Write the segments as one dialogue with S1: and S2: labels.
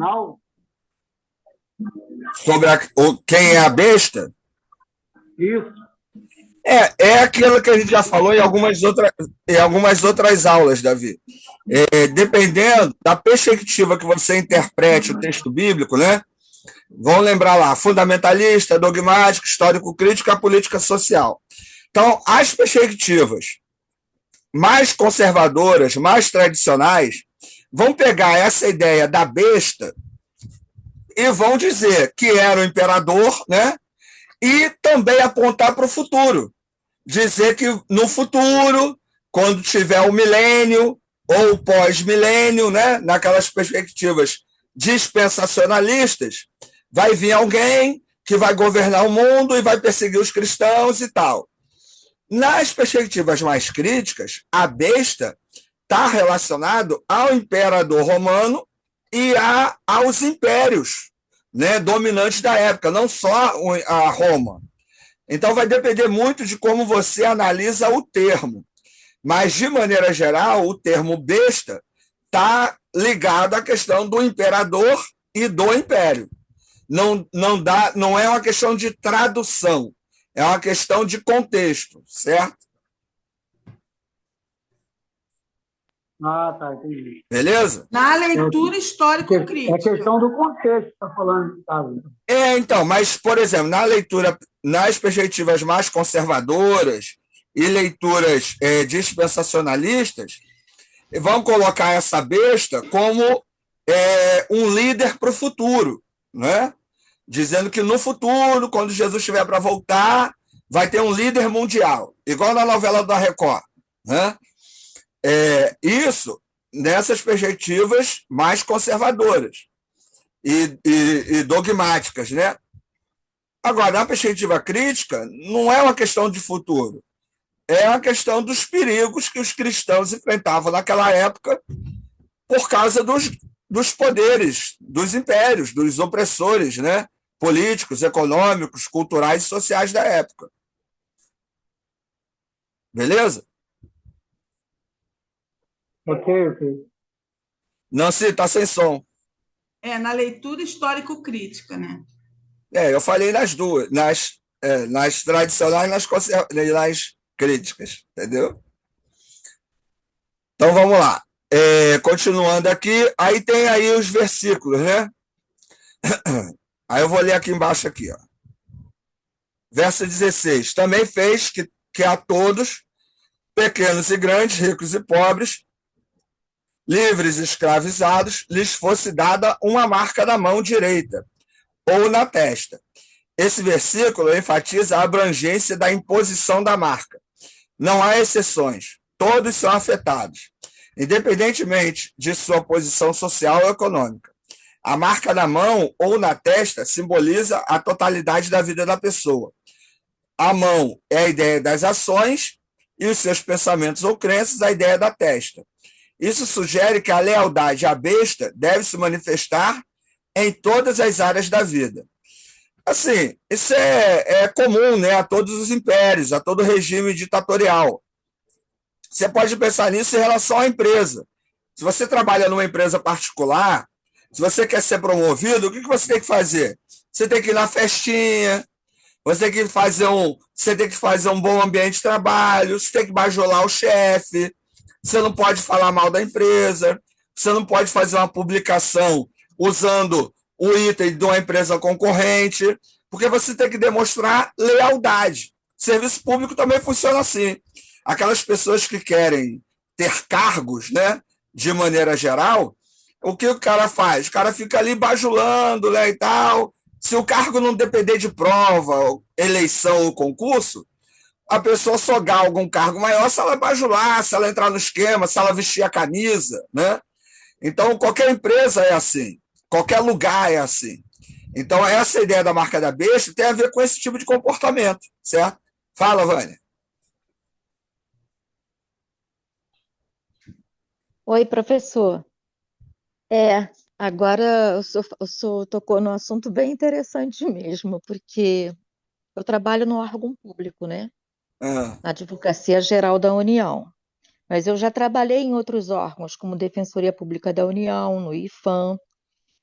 S1: final?
S2: Sobre quem é a besta?
S1: Isso.
S2: É aquilo que a gente já falou em algumas outras aulas, Davi. Dependendo da perspectiva que você interprete o texto bíblico, né? Vamos lembrar lá, fundamentalista, dogmático, histórico-crítico, a política social. Então, as perspectivas mais conservadoras, mais tradicionais, vão pegar essa ideia da besta e vão dizer que era o imperador, né? E também apontar para o futuro. Dizer que no futuro, quando tiver o milênio ou pós-milênio, né? Naquelas perspectivas dispensacionalistas, vai vir alguém que vai governar o mundo e vai perseguir os cristãos e tal. Nas perspectivas mais críticas, a besta está relacionado ao imperador romano e aos impérios, né, dominantes da época, não só a Roma. Então vai depender muito de como você analisa o termo. Mas, de maneira geral, o termo besta está ligado à questão do imperador e do império. Não é uma questão de tradução, é uma questão de contexto, certo?
S1: Ah, tá, entendi.
S2: Beleza?
S3: Na leitura histórico-crítica.
S1: É questão do contexto que está falando, tá?
S2: Então, mas, por exemplo, na leitura, nas perspectivas mais conservadoras e leituras dispensacionalistas, vão colocar essa besta como um líder para o futuro, né? Dizendo que no futuro, quando Jesus estiver para voltar, vai ter um líder mundial, igual na novela da Record, né? Isso nessas perspectivas mais conservadoras e dogmáticas, né? Agora, na perspectiva crítica, não é uma questão de futuro, é uma questão dos perigos que os cristãos enfrentavam naquela época por causa dos poderes, dos impérios, dos opressores, né? Políticos, econômicos, culturais e sociais da época. Beleza?
S1: Ok.
S2: Nancy, está sem som.
S3: Na leitura histórico-crítica, né?
S2: Eu falei nas duas, nas tradicionais e nas críticas, entendeu? Então vamos lá. Continuando aqui, aí tem aí os versículos, né? Aí eu vou ler aqui embaixo aqui, ó. Verso 16. Também fez que a todos, pequenos e grandes, ricos e pobres, livres e escravizados, lhes fosse dada uma marca na mão direita ou na testa. Esse versículo enfatiza a abrangência da imposição da marca. Não há exceções. Todos são afetados, independentemente de sua posição social ou econômica. A marca na mão ou na testa simboliza a totalidade da vida da pessoa. A mão é a ideia das ações e os seus pensamentos ou crenças, a ideia da testa. Isso sugere que a lealdade à besta deve se manifestar em todas as áreas da vida. Assim, isso é comum, né, a todos os impérios, a todo regime ditatorial. Você pode pensar nisso em relação à empresa. Se você trabalha numa empresa particular, se você quer ser promovido, o que você tem que fazer? Você tem que ir na festinha, você tem que fazer um bom ambiente de trabalho, você tem que bajular o chefe, você não pode falar mal da empresa, você não pode fazer uma publicação usando o item de uma empresa concorrente, porque você tem que demonstrar lealdade. Serviço público também funciona assim. Aquelas pessoas que querem ter cargos, né, de maneira geral, o que o cara faz? O cara fica ali bajulando, né, e tal. Se o cargo não depender de prova, eleição ou concurso, a pessoa só galga um cargo maior se ela bajular, se ela entrar no esquema, se ela vestir a camisa, né? Então, qualquer empresa é assim, qualquer lugar é assim. Então, essa ideia da marca da besta tem a ver com esse tipo de comportamento, certo? Fala, Vânia.
S4: Oi, professor. Agora o senhor tocou num assunto bem interessante mesmo, porque eu trabalho no órgão público, né? Na Advocacia Geral da União. Mas eu já trabalhei em outros órgãos, como Defensoria Pública da União, no IFAM,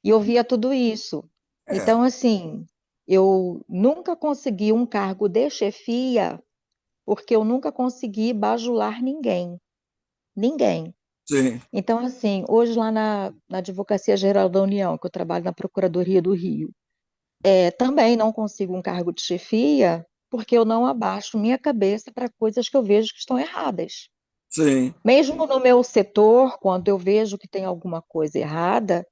S4: e eu via tudo isso.
S2: É,
S4: Então, assim, eu nunca consegui um cargo de chefia porque eu nunca consegui bajular ninguém. Ninguém.
S2: sim,
S4: Então, assim, hoje lá na Advocacia Geral da União, que eu trabalho na Procuradoria do Rio, também não consigo um cargo de chefia porque eu não abaixo minha cabeça para coisas que eu vejo que estão erradas.
S2: sim.
S4: Mesmo no meu setor, quando eu vejo que tem alguma coisa errada,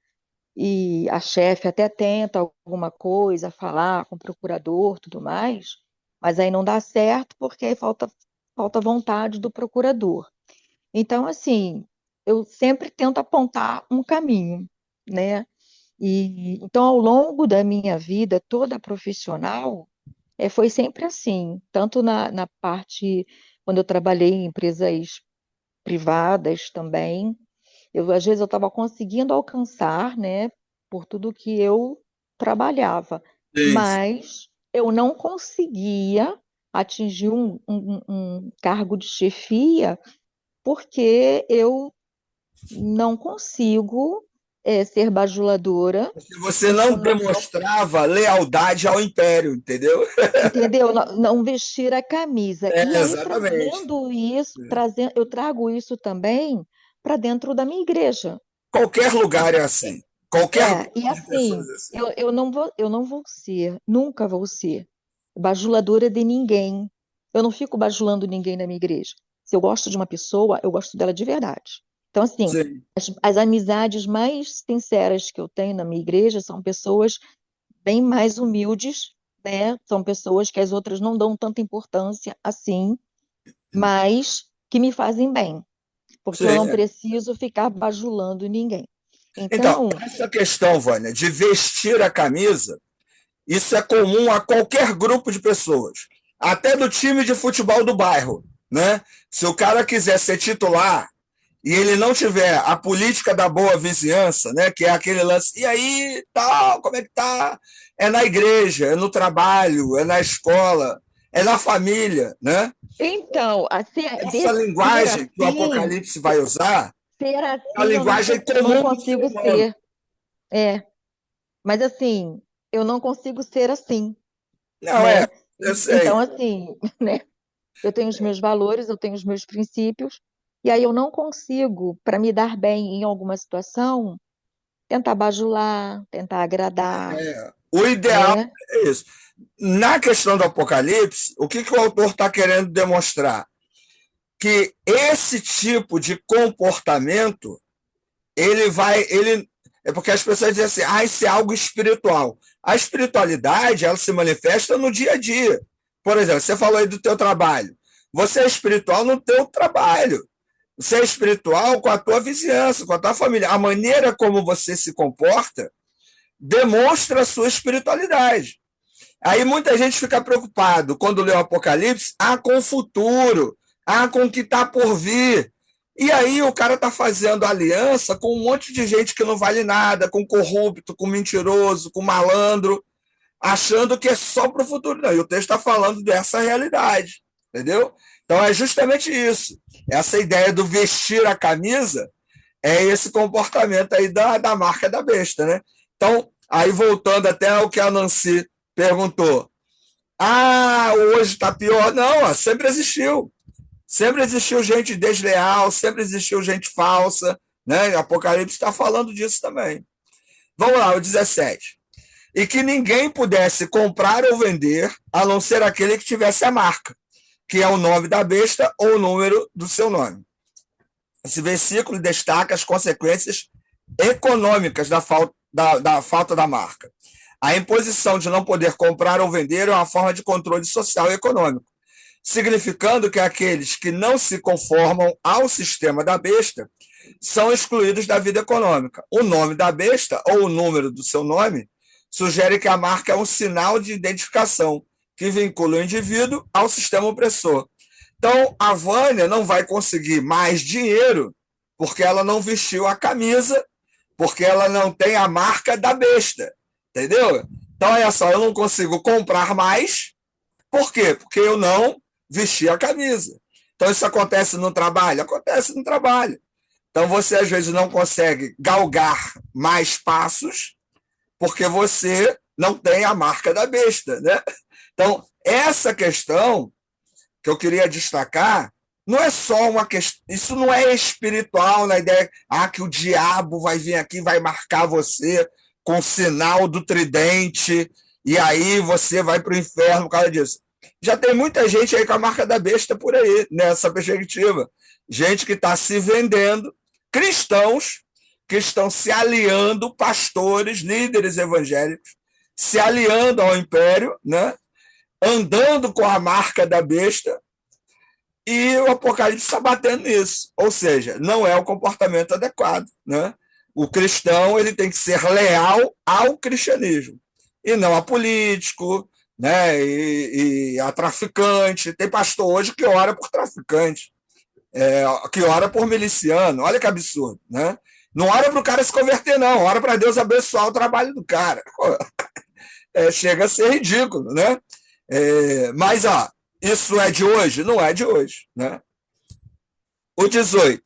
S4: e a chefe até tenta alguma coisa, falar com o procurador, tudo mais, mas aí não dá certo porque aí falta vontade do procurador. Então, assim, eu sempre tento apontar um caminho, né? E então, ao longo da minha vida toda profissional, foi sempre assim, tanto na parte quando eu trabalhei em empresas privadas também, às vezes eu estava conseguindo alcançar, né, por tudo que eu trabalhava,
S2: Sim.
S4: mas eu não conseguia atingir um cargo de chefia porque eu não consigo ser bajuladora,
S2: Porque você não
S4: isso não,
S2: demonstrava lealdade ao império, entendeu?
S4: entendeu? Não vestir a camisa. E aí,
S2: Exatamente.
S4: eu trago isso também para dentro da minha igreja.
S2: Qualquer lugar é assim. Qualquer grupo
S4: E
S2: de pessoas
S4: assim,
S2: é assim.
S4: eu não vou ser, nunca vou ser bajuladora de ninguém. Eu não fico bajulando ninguém na minha igreja. Se eu gosto de uma pessoa, eu gosto dela de verdade. Então, assim,
S2: Sim.
S4: as amizades mais sinceras que eu tenho na minha igreja são pessoas bem mais humildes, né? São pessoas que as outras não dão tanta importância assim, mas que me fazem bem, porque eu não
S2: Sim.
S4: preciso ficar bajulando ninguém.
S2: Então,
S4: Então,
S2: essa questão, Vânia, de vestir a camisa, isso é comum a qualquer grupo de pessoas, até do time de futebol do bairro, né? Se o cara quiser ser titular e ele não tiver a política da boa vizinhança, né, que é aquele lance, e aí, tal, como é que tá? É na igreja, é no trabalho, é na escola, é na família, né?
S4: Assim,
S2: Essa
S4: ser
S2: linguagem que o
S4: assim,
S2: Apocalipse vai usar
S4: ser
S2: é a
S4: assim,
S2: linguagem
S4: eu não
S2: comum do ser
S4: consigo
S2: humano.
S4: ser. É, mas assim, eu não consigo ser assim,
S2: Não é,
S4: né?
S2: eu sei.
S4: Então, assim, né? Eu tenho os meus valores, eu tenho os meus princípios, e aí eu não consigo, para me dar bem em alguma situação, tentar bajular, tentar agradar,
S2: O ideal
S4: né?
S2: é isso. Na questão do Apocalipse, o que o autor está querendo demonstrar? Que esse tipo de comportamento ele é porque as pessoas dizem assim, isso é algo espiritual. A espiritualidade, ela se manifesta no dia a dia. Por exemplo, você falou aí do teu trabalho. Você é espiritual no teu trabalho. Você é espiritual com a tua vizinhança, com a tua família. A maneira como você se comporta demonstra a sua espiritualidade. Aí muita gente fica preocupado quando lê o Apocalipse, com o futuro, com o que está por vir. E aí o cara está fazendo aliança com um monte de gente que não vale nada, com corrupto, com mentiroso, com malandro, achando que é só para o futuro. Não, e o texto está falando dessa realidade, entendeu? Então é justamente isso. Essa ideia do vestir a camisa é esse comportamento aí da marca da besta, né? Então, aí voltando até ao que a Nancy perguntou. Hoje está pior. Não, sempre existiu. Sempre existiu gente desleal, sempre existiu gente falsa. Né? Apocalipse está falando disso também. Vamos lá, o 17. E que ninguém pudesse comprar ou vender, a não ser aquele que tivesse a marca, que é o nome da besta ou o número do seu nome. Esse versículo destaca as consequências econômicas da falta da marca. A imposição de não poder comprar ou vender é uma forma de controle social e econômico, significando que aqueles que não se conformam ao sistema da besta são excluídos da vida econômica. O nome da besta ou o número do seu nome sugere que a marca é um sinal de identificação que vincula o indivíduo ao sistema opressor. Então, a Vânia não vai conseguir mais dinheiro porque ela não vestiu a camisa, porque ela não tem a marca da besta. Entendeu? Então, olha só, eu não consigo comprar mais. Por quê? Porque eu não vesti a camisa. Então, isso acontece no trabalho? Acontece no trabalho. Então, você às vezes não consegue galgar mais passos, porque você não tem a marca da besta, né? Então, essa questão que eu queria destacar não é só uma questão, isso não é espiritual na ideia que o diabo vai vir aqui, vai marcar você com o sinal do tridente e aí você vai para o inferno por causa disso. Já tem muita gente aí com a marca da besta por aí, nessa perspectiva. Gente que está se vendendo, cristãos que estão se aliando, pastores, líderes evangélicos, se aliando ao império, né? Andando com a marca da besta, e o Apocalipse está batendo nisso. Ou seja, não é o comportamento adequado, né? O cristão ele tem que ser leal ao cristianismo, e não a político, né? E a traficante. Tem pastor hoje que ora por traficante, que ora por miliciano. Olha que absurdo, né? Não ora para o cara se converter, não. Ora para Deus abençoar o trabalho do cara. Chega a ser ridículo, né? Mas, isso é de hoje? Não é de hoje, né? O 18.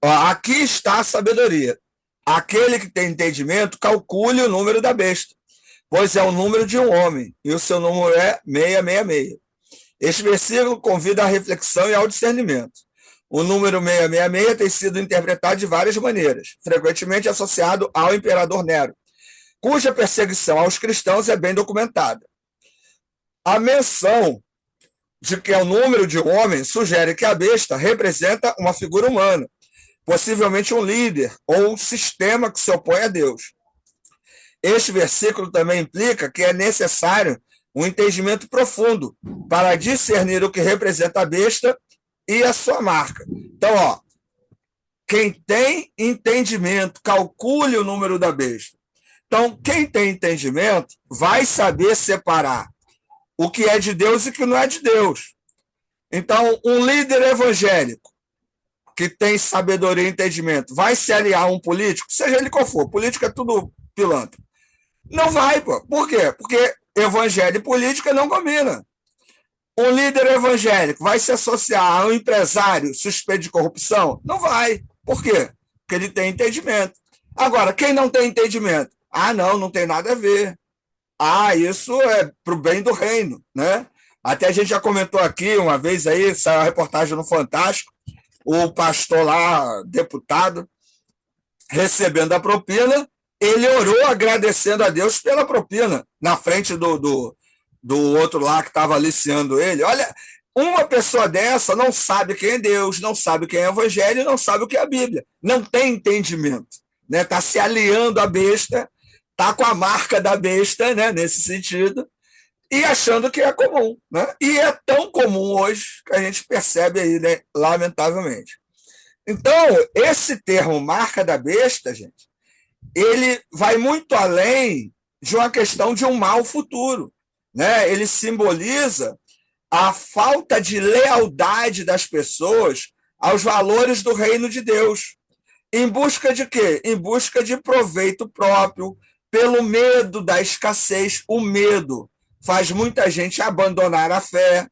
S2: Aqui está a sabedoria. Aquele que tem entendimento, calcule o número da besta, pois é o número de um homem, e o seu número é 666. Este versículo convida à reflexão e ao discernimento. O número 666 tem sido interpretado de várias maneiras, frequentemente associado ao imperador Nero, cuja perseguição aos cristãos é bem documentada. A menção de que é o número de um homem sugere que a besta representa uma figura humana, possivelmente um líder ou um sistema que se opõe a Deus. Este versículo também implica que é necessário um entendimento profundo para discernir o que representa a besta e a sua marca. Então, quem tem entendimento, calcule o número da besta. Então, quem tem entendimento vai saber separar o que é de Deus e o que não é de Deus. Então, um líder evangélico que tem sabedoria e entendimento vai se aliar a um político, seja ele qual for, político é tudo pilantra. Não vai, pô. Por quê? Porque evangelho e política não combinam. Um líder evangélico vai se associar a um empresário suspeito de corrupção? Não vai. Por quê? Porque ele tem entendimento. Agora, quem não tem entendimento? Não tem nada a ver. Isso é para o bem do reino, né? Até a gente já comentou aqui uma vez aí, saiu uma reportagem no Fantástico, o pastor lá, deputado, recebendo a propina, ele orou agradecendo a Deus pela propina, na frente do outro lá que estava aliciando ele. Olha, uma pessoa dessa não sabe quem é Deus, não sabe quem é o Evangelho, não sabe o que é a Bíblia. Não tem entendimento, né? Está se aliando à besta, está com a marca da besta, né? Nesse sentido, e achando que é comum, né? E é tão comum hoje que a gente percebe aí, né? Lamentavelmente. Então, esse termo marca da besta, gente, ele vai muito além de uma questão de um mal futuro, né? Ele simboliza a falta de lealdade das pessoas aos valores do reino de Deus. Em busca de quê? Em busca de proveito próprio, pelo medo da escassez. O medo faz muita gente abandonar a fé,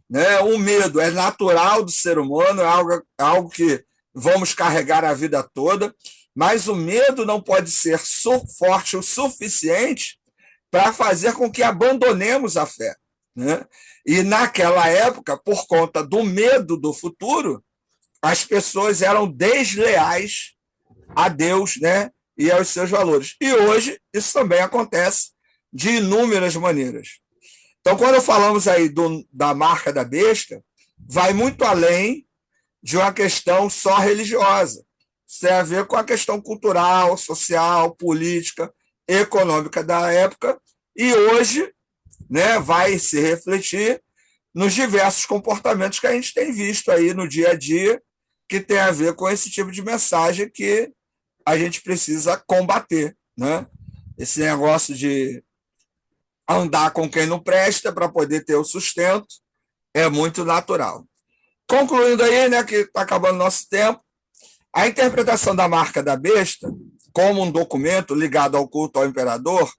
S2: né? O medo é natural do ser humano, é algo que vamos carregar a vida toda, mas o medo não pode ser forte o suficiente para fazer com que abandonemos a fé, né? E naquela época, por conta do medo do futuro, as pessoas eram desleais a Deus, né? E aos seus valores. E hoje isso também acontece de inúmeras maneiras. Então, quando falamos aí da marca da besta, vai muito além de uma questão só religiosa. Isso tem a ver com a questão cultural, social, política, econômica da época, e hoje, né, vai se refletir nos diversos comportamentos que a gente tem visto aí no dia a dia, que tem a ver com esse tipo de mensagem que a gente precisa combater, né? Esse negócio de andar com quem não presta para poder ter o sustento é muito natural. Concluindo aí, né, que está acabando nosso tempo, a interpretação da marca da besta como um documento ligado ao culto ao imperador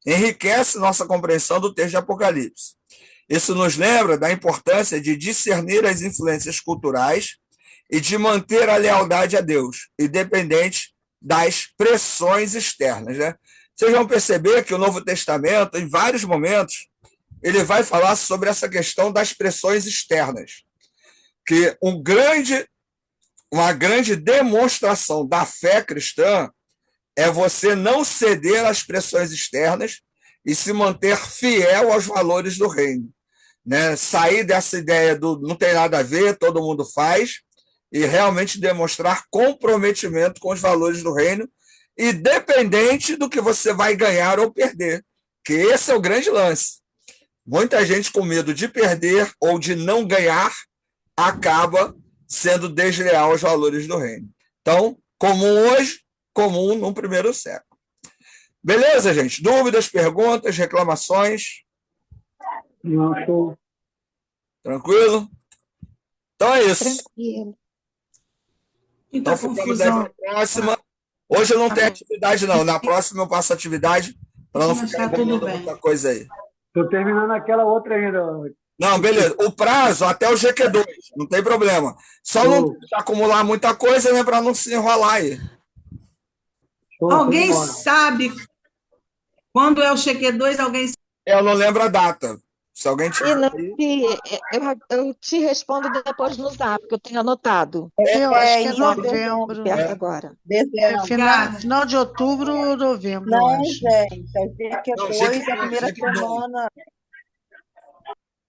S2: enriquece nossa compreensão do texto de Apocalipse. Isso nos lembra da importância de discernir as influências culturais e de manter a lealdade a Deus, independente das pressões externas, né? Vocês vão perceber que o Novo Testamento, em vários momentos, ele vai falar sobre essa questão das pressões externas, que uma grande demonstração da fé cristã é você não ceder às pressões externas e se manter fiel aos valores do reino, né? Sair dessa ideia do não tem nada a ver, todo mundo faz, e realmente demonstrar comprometimento com os valores do reino, independente do que você vai ganhar ou perder, que esse é o grande lance. Muita gente com medo de perder ou de não ganhar acaba sendo desleal aos valores do reino. Então, comum hoje, comum no primeiro século. Beleza, gente? Dúvidas, perguntas, reclamações?
S1: Não, show.
S2: Tranquilo? Então é isso.
S4: Tranquilo.
S3: Muita
S2: Então ficamos
S3: confusão.
S2: aí para a próxima. Hoje eu não
S3: Tá
S2: tenho
S3: bom.
S2: não. Na próxima eu passo atividade para não
S3: Mas
S2: ficar
S3: tá tudo
S2: enrolando
S3: bem.
S2: muita coisa aí.
S1: Estou terminando aquela outra ainda.
S2: Não, beleza. O prazo até o GQ2, não tem problema. Só não
S1: Show.
S2: acumular muita coisa, né, para não se enrolar aí.
S1: Show,
S3: Alguém
S1: vamos embora.
S3: sabe quando é o CQ2? Alguém
S2: Eu não lembro a data. Se alguém
S4: E
S2: tiver
S4: não,
S2: aí.
S4: eu te respondo depois no Zap, que eu tenho anotado.
S5: Eu acho que é
S6: em
S5: novembro.
S4: Perto agora.
S6: dezembro.
S5: Final de outubro ou novembro, eu
S6: Não,
S5: acho.
S6: gente, a
S2: Não,
S6: GQ2 é a primeira
S2: GQ2.
S6: semana.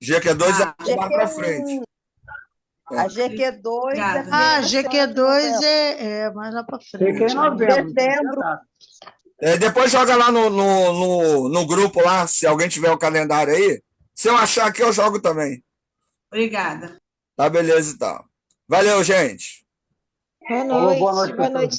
S2: GQ2
S3: Ah,
S2: é mais para frente.
S6: A GQ2 é a
S3: Obrigada.
S6: primeira
S5: Ah,
S6: semana de
S5: GQ2
S6: novembro.
S5: é mais lá para
S1: Sei que é em
S5: frente.
S1: novembro.
S6: Dezembro.
S2: Depois joga lá no grupo lá, se alguém tiver o calendário aí. Se eu achar aqui, eu jogo também.
S3: Obrigada.
S2: Tá, beleza então. Valeu, gente.
S4: Boa
S1: Falou, boa
S4: noite.
S1: noite,
S4: Boa
S1: pessoal.
S4: noite.